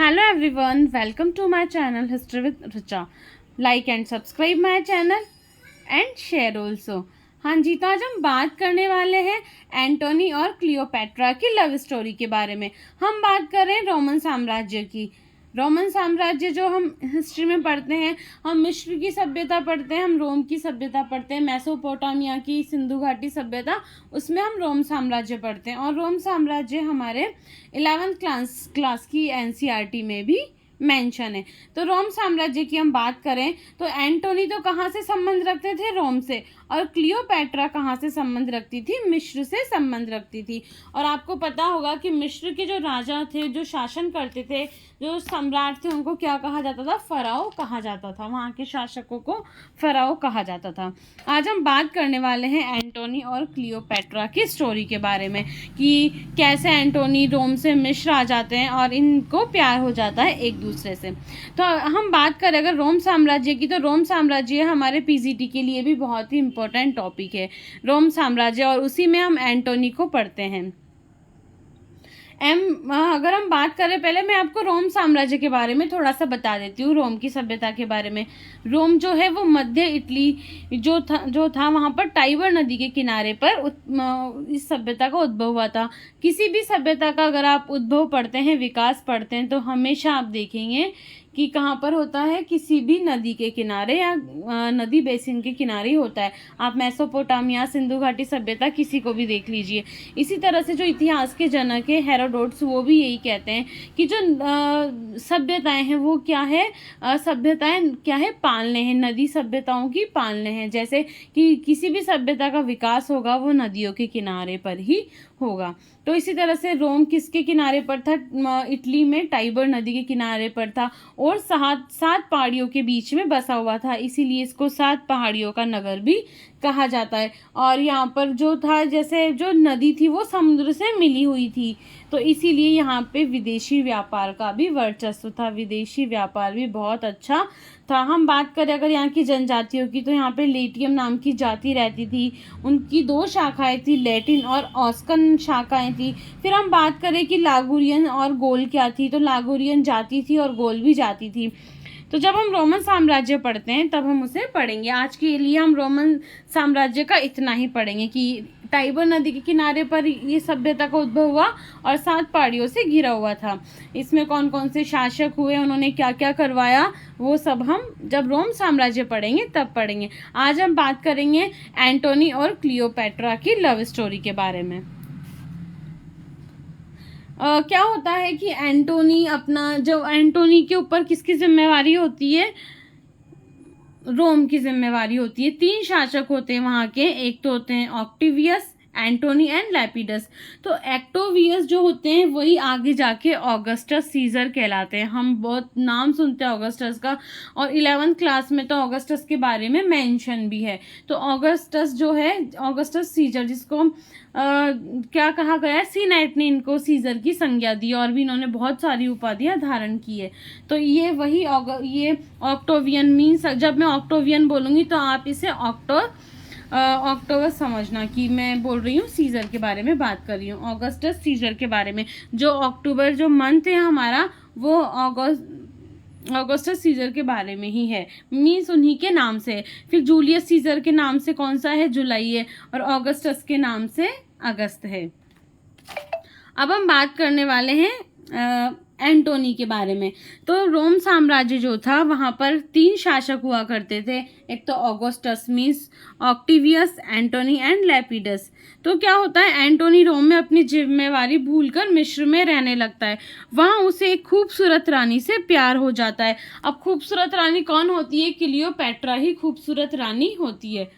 Hello everyone, welcome to my channel History with Richa. Like and subscribe my channel and share also. हाँ जी, तो आज हम बात करने वाले हैं एंटोनी और क्लियोपैट्रा की लव स्टोरी के बारे में। हम बात कर रहे हैं रोमन साम्राज्य की। रोमन साम्राज्य जो हम हिस्ट्री में पढ़ते हैं, हम मिस्र की सभ्यता पढ़ते हैं, हम रोम की सभ्यता पढ़ते हैं, मेसोपोटामिया की सिंधु घाटी सभ्यता, उसमें हम रोम साम्राज्य पढ़ते हैं। और रोम साम्राज्य हमारे 11th क्लास की एनसीईआरटी में भी मेंशन है। तो रोम साम्राज्य की हम बात करें तो एंटोनी तो कहाँ से संबंध रखते थे? रोम से। और क्लियोपैट्रा कहाँ से संबंध रखती थी? मिस्र से संबंध रखती थी। और आपको पता होगा कि मिस्र के जो राजा थे, जो शासन करते थे, जो सम्राट थे, उनको क्या कहा जाता था? फराओ कहा जाता था। वहाँ के शासकों को फराओ कहा जाता था। आज हम बात करने वाले हैं एंटोनी और क्लियोपैट्रा की स्टोरी के बारे में कि कैसे एंटोनी रोम से मिस्र आ जाते हैं और इनको प्यार हो जाता है एक दूसरे से। तो हम बात करें अगर रोम साम्राज्य की, तो रोम साम्राज्य हमारे पीजीटी के लिए भी बहुत ही इम्पोर्टेंट टॉपिक है, रोम साम्राज्य, और उसी में हम एंटोनी को पढ़ते हैं। अगर हम बात करें, पहले मैं आपको रोम साम्राज्य के बारे में थोड़ा सा बता देती हूँ, रोम की सभ्यता के बारे में। रोम जो है वो मध्य इटली जो था वहाँ पर टाइबर नदी के किनारे पर इस सभ्यता का उद्भव हुआ था। किसी भी सभ्यता का अगर आप उद्भव पढ़ते हैं, विकास पढ़ते हैं, तो हमेशा आप देखेंगे कि कहाँ पर होता है? किसी भी नदी के किनारे या नदी बेसिन के किनारे होता है। आप मेसोपोटामिया, सिंधु घाटी सभ्यता किसी को भी देख लीजिए। इसी तरह से जो इतिहास के जनक है हेरोडोटस, वो भी यही कहते हैं कि जो सभ्यताएं हैं वो क्या है? सभ्यताएं क्या है? पालने हैं, नदी सभ्यताओं की पालने हैं। जैसे कि किसी भी सभ्यता का विकास होगा वो नदियों के किनारे पर ही होगा। तो इसी तरह से रोम किसके किनारे पर था? इटली में टाइबर नदी के किनारे पर था और सात पहाड़ियों के बीच में बसा हुआ था, इसीलिए इसको 7 पहाड़ियों का नगर भी कहा जाता है। और यहाँ पर जो था, जैसे जो नदी थी वो समुद्र से मिली हुई थी, तो इसीलिए यहाँ पे विदेशी व्यापार का भी वर्चस्व था, विदेशी व्यापार भी बहुत अच्छा था। हम बात करें अगर यहाँ की जनजातियों की, तो यहाँ पे लेटियम नाम की जाति रहती थी। उनकी 2 शाखाएं थी, लैटिन और ऑस्कन शाखाएं थी। फिर हम बात करें कि लागुरियन और गोल क्या थी, तो लागुरियन जाति थी और गोल भी जाति थी। तो जब हम रोमन साम्राज्य पढ़ते हैं तब हम उसे पढ़ेंगे। आज के लिए हम रोमन साम्राज्य का इतना ही पढ़ेंगे कि टाइबर नदी के किनारे पर ये सभ्यता का उद्भव हुआ और 7 पहाड़ियों से घिरा हुआ था। इसमें कौन कौन से शासक हुए, उन्होंने क्या क्या करवाया, वो सब हम जब रोम साम्राज्य पढ़ेंगे तब पढ़ेंगे। आज हम बात करेंगे एंटोनी और क्लियोपैट्रा की लव स्टोरी के बारे में। क्या होता है कि एंटोनी एंटोनी के ऊपर किसकी जिम्मेवारी होती है? रोम की जिम्मेवारी होती है। 3 शासक होते हैं वहाँ के, एक तो होते हैं ऑक्टेवियस, एंटोनी एंड लैपिडस। तो एक्टोवियस जो होते हैं वही आगे जाके ऑगस्टस सीजर कहलाते हैं। हम बहुत नाम सुनते हैं ऑगस्टस का, और 11th क्लास में तो ऑगस्टस के बारे में मेंशन भी है। तो ऑगस्टस जो है, ऑगस्टस सीजर, जिसको क्या कहा गया है? सीनेट ने इनको सीजर की संज्ञा दी और भी इन्होंने बहुत सारी उपाधियां धारण की है। तो ये वही ये ऑक्टोवियन मीन्स, जब मैं ऑक्टोवियन बोलूँगी तो आप इसे ऑक्टोबस समझना कि मैं बोल रही हूँ सीजर के बारे में बात कर रही हूँ, ऑगस्टस सीजर के बारे में। जो अक्टूबर जो मंथ है हमारा, वो ऑगस्टस सीजर के बारे में ही है, मीन्स उन्हीं के नाम से है। फिर जूलियस सीजर के नाम से कौन सा है? जुलाई है। और ऑगस्टस के नाम से अगस्त है। अब हम बात करने वाले हैं एंटोनी के बारे में। तो रोम साम्राज्य जो था वहाँ पर 3 शासक हुआ करते थे। एक तो Augustus means Octavius, Antony and Lepidus. तो क्या होता है? एंटोनी रोम में अपनी जिम्मेवारी भूलकर मिस्र में रहने लगता है। वहाँ उसे एक खूबसूरत रानी से प्यार हो जाता है। अब खूबसूरत रानी कौन होती है? क्लियोपैट्रा ही खूबसूरत रानी होती है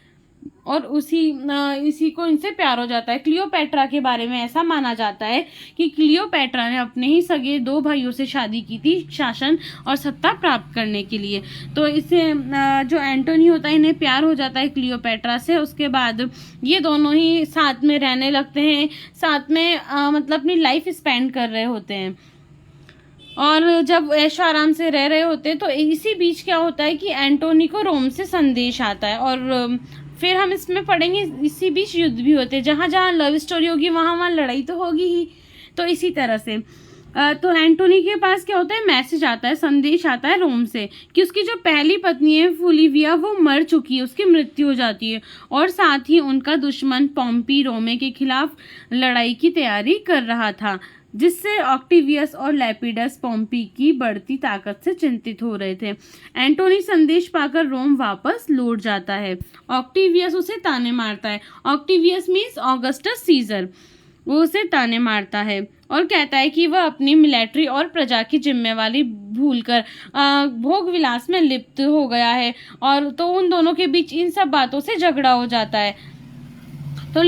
और इसी को इनसे प्यार हो जाता है। क्लियोपैट्रा के बारे में ऐसा माना जाता है कि क्लियोपैट्रा ने अपने ही सगे 2 भाइयों से शादी की थी शासन और सत्ता प्राप्त करने के लिए। तो इससे जो एंटोनी होता है, इन्हें प्यार हो जाता है क्लियोपैट्रा से। उसके बाद ये दोनों ही साथ में रहने लगते हैं, साथ में मतलब अपनी लाइफ स्पेंड कर रहे होते हैं। और जब ऐशो आराम से रह रहे होते हैं तो इसी बीच क्या होता है कि एंटोनी को रोम से संदेश आता है। और फिर हम इसमें पढ़ेंगे इसी बीच युद्ध भी होते हैं। जहाँ जहाँ लव स्टोरी होगी वहाँ वहाँ लड़ाई तो होगी ही। तो इसी तरह से तो एंटोनी के पास क्या होता है, मैसेज आता है, संदेश आता है रोम से कि उसकी जो पहली पत्नी है फुलिविया वो मर चुकी है, उसकी मृत्यु हो जाती है, और साथ ही उनका दुश्मन पॉम्पी रोमे के खिलाफ लड़ाई की तैयारी कर रहा था, जिससे ऑक्टिवियस और लैपिडस पॉम्पी की बढ़ती ताकत से चिंतित हो रहे थे। एंटोनी संदेश पाकर रोम वापस लौट जाता है। ऑक्टिवियस उसे ताने मारता है। ऑक्टिवियस मीन्स ऑगस्टस सीजर। वो उसे ताने मारता है और कहता है कि वह अपनी मिलिट्री और प्रजा की जिम्मेवारी भूलकर भोग विलास में लिप्त हो गया है, और तो उन दोनों के बीच इन सब बातों से झगड़ा हो जाता है। तो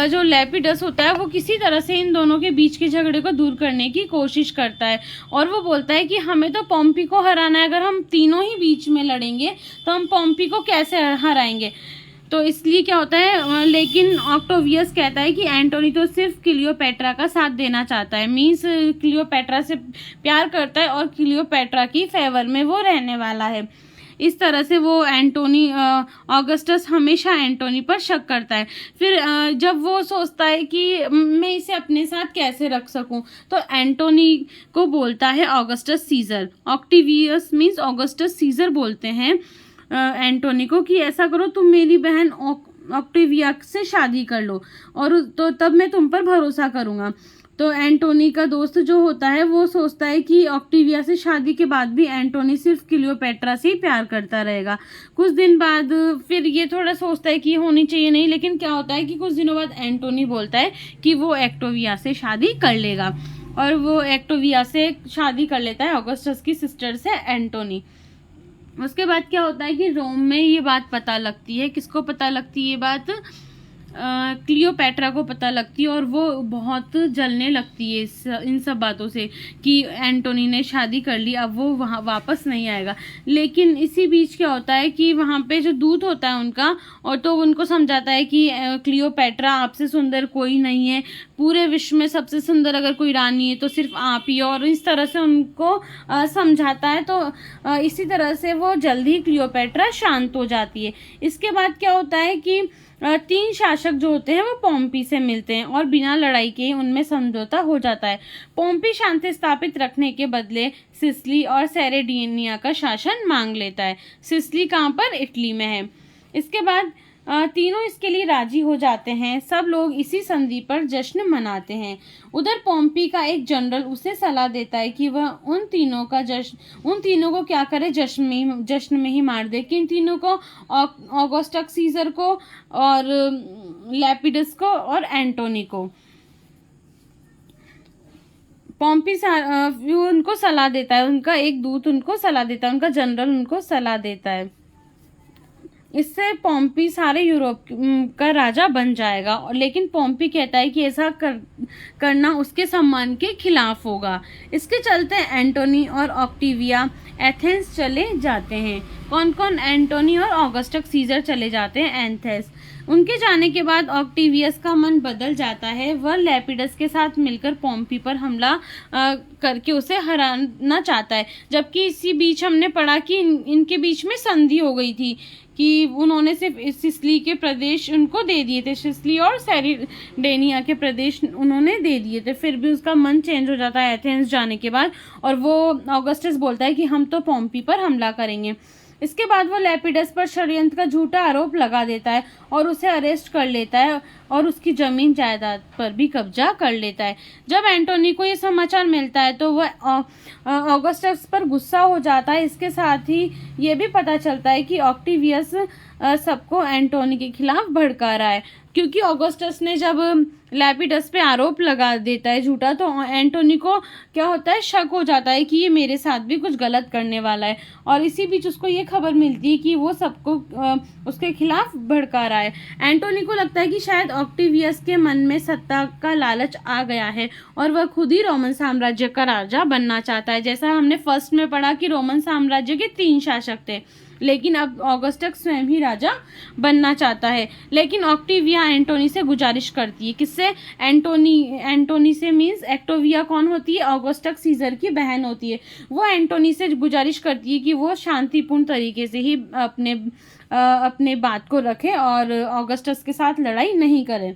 जो लैपिडस होता है वो किसी तरह से इन दोनों के बीच के झगड़े को दूर करने की कोशिश करता है, और वो बोलता है कि हमें तो पॉम्पी को हराना है, अगर हम तीनों ही बीच में लड़ेंगे तो हम पॉम्पी को कैसे हराएंगे। तो इसलिए क्या होता है, लेकिन ऑक्टोवियस कहता है कि एंटोनी तो सिर्फ क्लियोपेट्रा का साथ देना चाहता है, मीन्स क्लियोपेट्रा से प्यार करता है और क्लियोपेट्रा की फेवर में वो रहने वाला है। इस तरह से वो ऑगस्टस हमेशा एंटोनी पर शक करता है। फिर जब वो सोचता है कि मैं इसे अपने साथ कैसे रख सकूं, तो एंटोनी को बोलता है Augustus Caesar. Octavius means Augustus Caesar बोलते हैं एंटोनी को कि ऐसा करो, तुम मेरी बहन ऑक्टिविया से शादी कर लो, और तो तब मैं तुम पर भरोसा करूंगा। तो एंटोनी का दोस्त जो होता है वो सोचता है कि ऑक्टिविया से शादी के बाद भी एंटोनी सिर्फ क्लियोपेट्रा से ही प्यार करता रहेगा। कुछ दिन बाद फिर ये थोड़ा सोचता है कि होनी चाहिए नहीं, लेकिन क्या होता है कि कुछ दिनों बाद एंटोनी बोलता है कि वो एक्टोविया से शादी कर लेगा, और वो एक्टोविया से शादी कर लेता है ऑगस्टस की सिस्टर से, एंटोनी। उसके बाद क्या होता है कि रोम में ये बात पता लगती है। किसको पता लगती है ये बात? क्लियोपेट्रा को पता लगती है, और वो बहुत जलने लगती है इन सब बातों से कि एंटोनी ने शादी कर ली, अब वो वहाँ वापस नहीं आएगा। लेकिन इसी बीच क्या होता है कि वहाँ पे जो दूत होता है उनका, और तो उनको समझाता है कि क्लियोपेट्रा आपसे सुंदर कोई नहीं है, पूरे विश्व में सबसे सुंदर अगर कोई रानी है तो सिर्फ आप ही, और इस तरह से उनको समझाता है। तो इसी तरह से वो जल्दी ही क्लियोपेट्रा शांत हो जाती है। इसके बाद क्या होता है कि 3 शासक जो होते हैं वो पॉम्पी से मिलते हैं, और बिना लड़ाई के उनमें समझौता हो जाता है। पॉम्पी शांति स्थापित रखने के बदले सिसिली और सेरेडिनिया का शासन मांग लेता है। सिसिली कहाँ पर? इटली में है। इसके बाद तीनों इसके लिए राजी हो जाते हैं। सब लोग इसी संधि पर जश्न मनाते हैं। उधर पॉम्पी का एक जनरल उसे सलाह देता है कि वह उन तीनों को क्या करे, जश्न में ही मार दे। किन तीनों को? ऑगस्टस सीजर को, और लैपिडस को, और एंटोनी को। पॉम्पी उनको सलाह देता है, उनका एक दूत उनको सलाह देता है, उनका जनरल उनको सलाह देता है। इससे पॉम्पी सारे यूरोप का राजा बन जाएगा, लेकिन पॉम्पी कहता है कि ऐसा करना उसके सम्मान के खिलाफ होगा। इसके चलते एंटोनी और ऑक्टिविया एथेंस चले जाते हैं। कौन कौन? एंटोनी और ऑगस्टस सीजर चले जाते हैं एथेंस। उनके जाने के बाद ऑक्टिवियस का मन बदल जाता है। वह लैपिडस के साथ मिलकर पॉम्पी पर हमला करके उसे हराना चाहता है, जबकि इसी बीच हमने पढ़ा कि इनके बीच में संधि हो गई थी कि उन्होंने सिर्फ सिसिली के प्रदेश उनको दे दिए थे, सिसिली और सेरेडिनिया के प्रदेश उन्होंने दे दिए थे। फिर भी उसका मन चेंज हो जाता है एथेंस जाने के बाद, और वो ऑगस्टस बोलता है कि हम तो पॉम्पी पर हमला करेंगे। इसके बाद वो लैपिडस पर षड्यंत्र का झूठा आरोप लगा देता है और उसे अरेस्ट कर लेता है, और उसकी जमीन जायदाद पर भी कब्जा कर लेता है। जब एंटोनी को ये समाचार मिलता है तो वह ऑगस्टस पर गुस्सा हो जाता है। इसके साथ ही ये भी पता चलता है कि ऑक्टिवियस सबको एंटोनी के खिलाफ भड़का रहा है, क्योंकि ऑगस्टस ने जब लैपिडस पे आरोप लगा देता है झूठा, तो एंटोनी को क्या होता है, शक हो जाता है कि ये मेरे साथ भी कुछ गलत करने वाला है, और इसी बीच उसको ये खबर मिलती है कि वो सबको उसके खिलाफ भड़का रहा है। एंटोनी को लगता है कि शायद ऑक्टिवियस के मन में सत्ता का लालच आ गया है और वह खुद ही रोमन साम्राज्य का राजा बनना चाहता है। जैसा हमने फर्स्ट में पढ़ा कि रोमन साम्राज्य के 3 शासक थे, लेकिन अब ऑगस्टस स्वयं ही राजा बनना चाहता है। लेकिन ऑक्टिविया एंटोनी से गुजारिश करती है। किससे? एंटोनी से मीन्स एक्टोविया कौन होती है? ऑगस्टस सीजर की बहन होती है। वो एंटोनी से गुजारिश करती है कि वो शांतिपूर्ण तरीके से ही अपने बात को रखे और ऑगस्टस के साथ लड़ाई नहीं करे।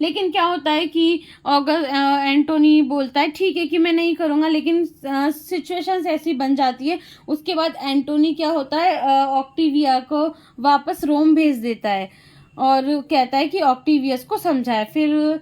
लेकिन क्या होता है कि एंटोनी बोलता है ठीक है कि मैं नहीं करूँगा, लेकिन सिचुएशंस ऐसी बन जाती है। उसके बाद एंटोनी क्या होता है, ऑक्टिविया को वापस रोम भेज देता है और कहता है कि ऑक्टिवियस को समझाए। फिर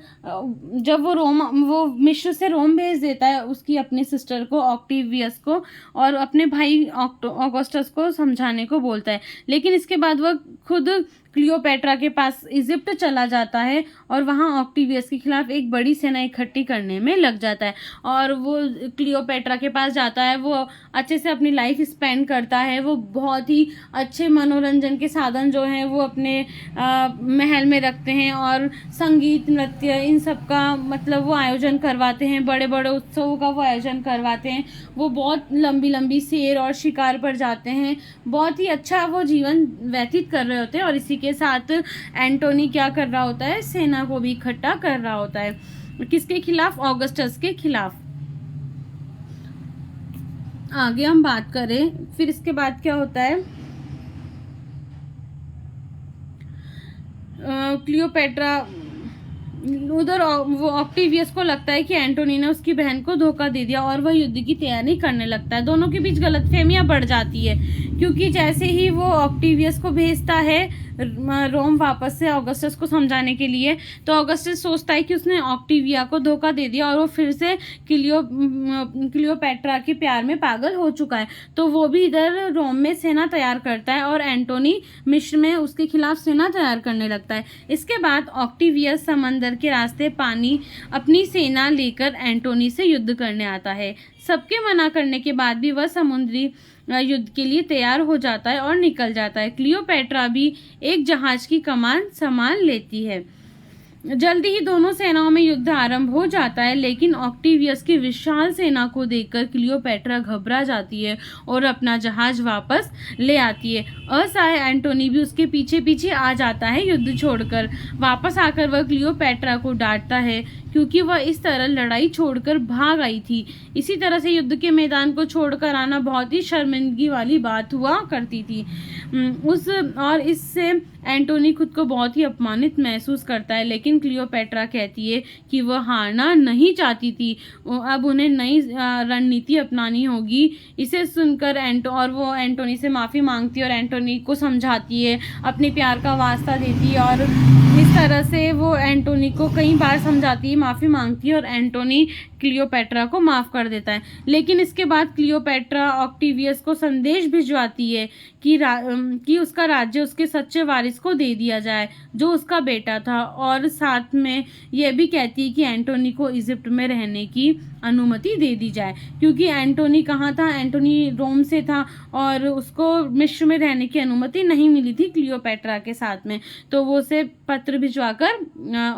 जब वो मिस्र से रोम भेज देता है उसकी अपनी सिस्टर को, ऑक्टिवियस को, और अपने भाई ऑगस्टस को समझाने को बोलता है। लेकिन इसके बाद वह खुद क्लियोपेट्रा के पास इजिप्ट चला जाता है और वहाँ ऑक्टिवियस के खिलाफ एक बड़ी सेना इकट्ठी करने में लग जाता है। और वो क्लियोपेट्रा के पास जाता है, वो अच्छे से अपनी लाइफ स्पेंड करता है। वो बहुत ही अच्छे मनोरंजन के साधन जो हैं वो अपने महल में रखते हैं, और संगीत, नृत्य, इन सब का मतलब वो आयोजन करवाते हैं। बड़े बड़े उत्सवों का वो आयोजन करवाते हैं। वो बहुत लंबी लंबी सैर और शिकार पर जाते हैं। बहुत ही अच्छा वो जीवन व्यतीत कर रहे होते हैं। और इसी के साथ एंटोनी क्या कर रहा होता है, सेना को भी इकट्ठा कर रहा होता है। किसके खिलाफ? ऑगस्टस के खिलाफ। आगे हम बात करें, फिर इसके बाद क्या होता है, क्लियोपेट्रा उधर वो ऑक्टिवियस को लगता है कि एंटोनी ने उसकी बहन को धोखा दे दिया और वह युद्ध की तैयारी करने लगता है। दोनों के बीच गलतफहमियां बढ़ जाती है, क्योंकि जैसे ही वो ऑक्टिवियस को भेजता है रोम वापस से ऑगस्टस को समझाने के लिए, तो ऑगस्टस सोचता है कि उसने ऑक्टिविया को धोखा दे दिया और वो फिर से क्लियोपेट्रा के प्यार में पागल हो चुका है। तो वो भी इधर रोम में सेना तैयार करता है और एंटोनी मिस्र में उसके खिलाफ सेना तैयार करने लगता है। इसके बाद ऑक्टिवियस समंदर के रास्ते पानी अपनी सेना लेकर एंटोनी से युद्ध करने आता है। सबके मना करने के बाद भी वह समुद्री युद्ध के लिए तैयार हो जाता है और निकल जाता है। क्लियोपेट्रा भी एक जहाज की कमान संभाल लेती है। जल्दी ही दोनों सेनाओं में युद्ध आरंभ हो जाता है, लेकिन ऑक्टिवियस की विशाल सेना को देखकर क्लियोपेट्रा घबरा जाती है और अपना जहाज वापस ले आती है। असहाय एंटोनी भी उसके पीछे पीछे आ जाता है युद्ध छोड़कर। वापस आकर वह क्लियोपेट्रा को डांटता है क्योंकि वह इस तरह लड़ाई छोड़कर भाग आई थी। इसी तरह से युद्ध के मैदान को छोड़कर आना बहुत ही शर्मिंदगी वाली बात हुआ करती थी। इससे एंटोनी खुद को बहुत ही अपमानित महसूस करता है, लेकिन क्लियोपेट्रा कहती है कि वह हारना नहीं चाहती थी, अब उन्हें नई रणनीति अपनानी होगी। इसे सुनकर वो एंटोनी से माफ़ी मांगती है और एंटोनी को समझाती है, अपने प्यार का वास्ता देती है, और इस तरह से वो एंटोनी को कई बार समझाती है, माफ़ी मांगती है और एंटोनी क्लियोपेट्रा को माफ़ कर देता है। लेकिन इसके बाद क्लियोपेट्रा ऑक्टिवियस को संदेश भिजवाती है कि उसका राज्य उसके सच्चे वारिस को दे दिया जाए जो उसका बेटा था, और साथ में यह भी कहती है कि एंटोनी को इजिप्ट में रहने की अनुमति दे दी जाए, क्योंकि एंटोनी कहाँ था, एंटोनी रोम से था और उसको मिस्र में रहने की अनुमति नहीं मिली थी क्लियोपेट्रा के साथ में। तो वो उसे पत्र भिजवाकर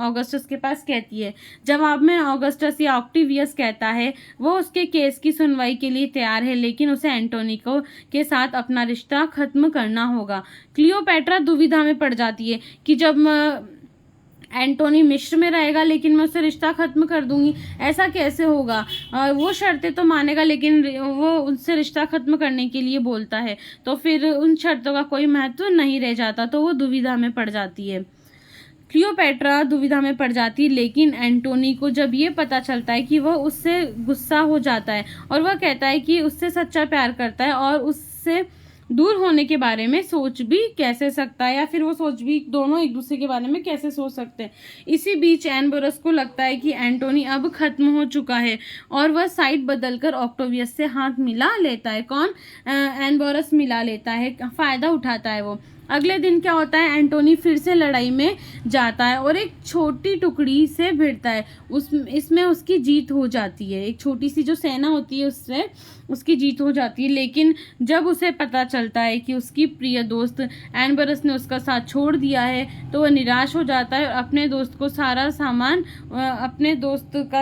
ऑगस्टस के पास कहती है। जवाब में ऑगस्टस या ऑक्टिवियस कहता है वो उसके केस की सुनवाई के लिए तैयार है, लेकिन उसे एंटोनी के साथ अपना रिश्ता खत्म करना होगा। क्लियोपेट्रा दुविधा में पड़ जाती है कि जब एंटोनी मिस्र में रहेगा लेकिन मैं उससे रिश्ता खत्म कर दूंगी, ऐसा कैसे होगा। वो शर्तें तो मानेगा लेकिन वो उनसे रिश्ता खत्म करने के लिए बोलता है, तो फिर उन शर्तों का कोई महत्व नहीं रह जाता। तो वो दुविधा में पड़ जाती है। क्लियोपेट्रा दुविधा में पड़ जाती है, लेकिन एंटोनी को जब ये पता चलता है कि वह उससे गुस्सा हो जाता है और वह कहता है कि उससे सच्चा प्यार करता है और उससे दूर होने के बारे में सोच भी कैसे सकता है, या फिर वो सोच भी दोनों एक दूसरे के बारे में कैसे सोच सकते हैं। इसी बीच एनबोरस को लगता है कि एंटोनी अब खत्म हो चुका है और वह साइड बदलकर ऑक्टोवियस से हाथ मिला लेता है। कौन? एनबोरस मिला लेता है, फायदा उठाता है वो। अगले दिन क्या होता है, एंटोनी फिर से लड़ाई में जाता है और एक छोटी टुकड़ी से भिड़ता है। इसमें उसकी जीत हो जाती है। एक छोटी सी जो सेना होती है उससे उसकी जीत हो जाती है, लेकिन जब उसे पता चलता है कि उसकी प्रिय दोस्त एनबरस ने उसका साथ छोड़ दिया है तो वह निराश हो जाता है और अपने दोस्त का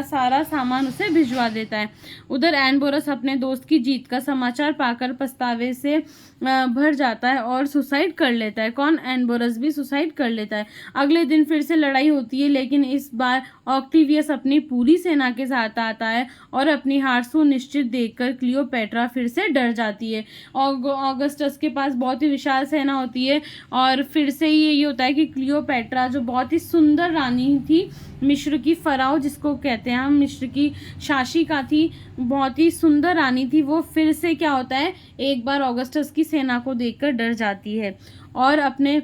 सारा सामान उसे भिजवा देता है। उधर एनबोरस अपने दोस्त की जीत का समाचार पाकर पछतावे से भर जाता है और सुसाइड कर कर लेता है। कौन? एनबोरस भी सुसाइड कर लेता है। अगले दिन फिर से लड़ाई होती है, लेकिन इस बार ऑक्टेवियस अपनी पूरी सेना के साथ आता है और अपनी हार सुनिश्चित देखकर क्लियोपैट्रा फिर से डर जाती है। ऑगस्टस के पास बहुत ही विशाल सेना होती है और फिर से ये होता है कि क्लियोपैट्रा जो बहुत ही सुंदर रानी थी, मिस्र की फराओ जिसको कहते हैं हम, मिस्र की शासिका थी, बहुत ही सुंदर रानी थी, वो फिर से क्या होता है, एक बार ऑगस्टस की सेना को देखकर डर जाती है और अपने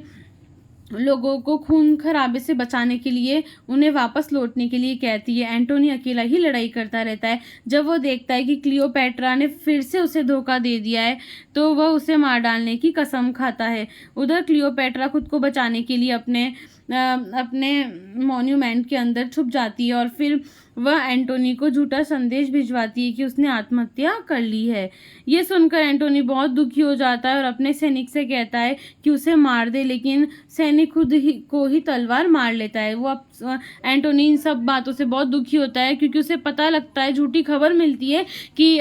लोगों को खून खराबे से बचाने के लिए उन्हें वापस लौटने के लिए कहती है। एंटोनी अकेला ही लड़ाई करता रहता है। जब वो देखता है कि क्लियोपैट्रा ने फिर से उसे धोखा दे दिया है तो वह उसे मार डालने की कसम खाता है। उधर क्लियोपैट्रा खुद को बचाने के लिए अपने मॉन्यूमेंट के अंदर छुप जाती है और फिर वह एंटोनी को झूठा संदेश भिजवाती है कि उसने आत्महत्या कर ली है। ये सुनकर एंटोनी बहुत दुखी हो जाता है और अपने सैनिक से कहता है कि उसे मार दे, लेकिन सैनिक खुद को ही तलवार मार लेता है। एंटोनी इन सब बातों से बहुत दुखी होता है क्योंकि उसे पता लगता है, झूठी खबर मिलती है कि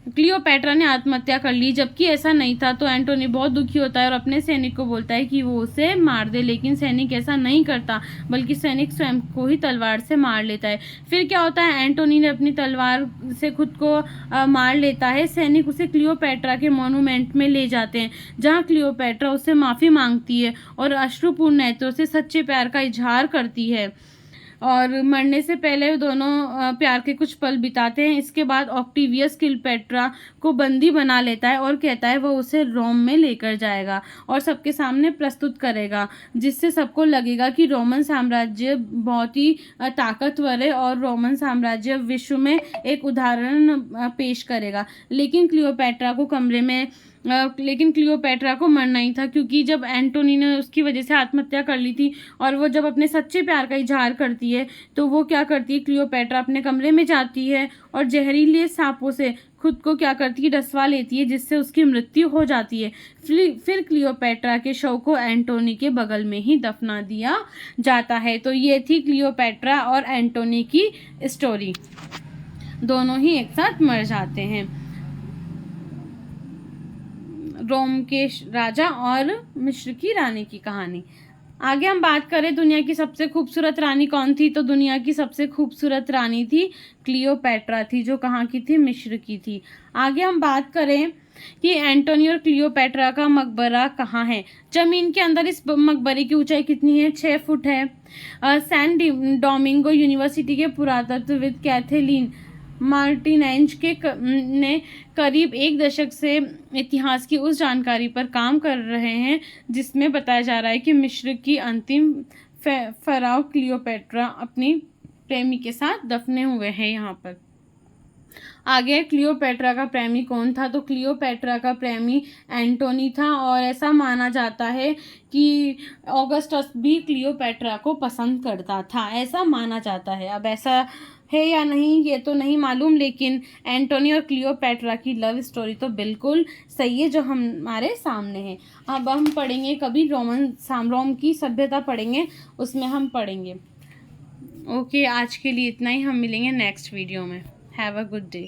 क्लियोपैट्रा ने आत्महत्या कर ली, जबकि ऐसा नहीं था। तो एंटोनी बहुत दुखी होता है और अपने सैनिक को बोलता है कि वो उसे मार दे, लेकिन सैनिक ऐसा नहीं करता, बल्कि सैनिक स्वयं को ही तलवार से मार लेता है। फिर क्या होता है, एंटोनी ने अपनी तलवार से खुद को मार लेता है। सैनिक उसे क्लियोपैट्रा के मॉन्यूमेंट में ले जाते हैं, जहाँ क्लियोपैट्रा उससे माफ़ी मांगती है और अश्रुपूर्ण नेत्रों से सच्चे प्यार का इजहार करती है और मरने से पहले दोनों प्यार के कुछ पल बिताते हैं। इसके बाद ऑक्टेवियस क्लियोपैट्रा को बंदी बना लेता है और कहता है वह उसे रोम में लेकर जाएगा और सबके सामने प्रस्तुत करेगा, जिससे सबको लगेगा कि रोमन साम्राज्य बहुत ही ताकतवर है और रोमन साम्राज्य विश्व में एक उदाहरण पेश करेगा। लेकिन क्लियोपैट्रा को मरना ही था, क्योंकि जब एंटोनी ने उसकी वजह से आत्महत्या कर ली थी और वो जब अपने सच्चे प्यार का इजहार करती है तो वो क्या करती है, क्लियोपैट्रा अपने कमरे में जाती है और जहरीले सांपों से खुद को क्या करती है, डसवा लेती है, जिससे उसकी मृत्यु हो जाती है। फिर क्लियोपैट्रा के शव को एंटोनी के बगल में ही दफना दिया जाता है। तो ये थी क्लियोपैट्रा और एंटोनी की स्टोरी। दोनों ही एक साथ मर जाते हैं। रोम के राजा और मिस्र की रानी की कहानी। आगे हम बात करें दुनिया की सबसे खूबसूरत रानी कौन थी, तो दुनिया की सबसे खूबसूरत रानी थी क्लियोपैट्रा थी, जो कहाँ की थी, मिस्र की थी। आगे हम बात करें कि एंटोनी और क्लियोपैट्रा का मकबरा कहाँ है। जमीन के अंदर इस मकबरे की ऊंचाई कितनी है, 6 फुट है। सैन डोमिंगो यूनिवर्सिटी के पुरातत्वविद कैथलीन मार्टिनेज ने करीब 1 दशक से इतिहास की उस जानकारी पर काम कर रहे हैं जिसमें बताया जा रहा है कि मिस्र की अंतिम फराओ क्लियोपैट्रा अपनी प्रेमी के साथ दफने हुए हैं यहाँ पर। आगे क्लियोपैट्रा का प्रेमी कौन था, तो क्लियोपैट्रा का प्रेमी एंटोनी था और ऐसा माना जाता है कि ऑगस्टस भी क्लियोपैट्रा को पसंद करता था, ऐसा माना जाता है। अब ऐसा है या नहीं ये तो नहीं मालूम, लेकिन एंटोनी और क्लियोपैट्रा की लव स्टोरी तो बिल्कुल सही है जो हमारे सामने है। अब हम पढ़ेंगे कभी रोम की सभ्यता पढ़ेंगे, उसमें हम पढ़ेंगे। ओके, आज के लिए इतना ही। हम मिलेंगे नेक्स्ट वीडियो में। Have a good day.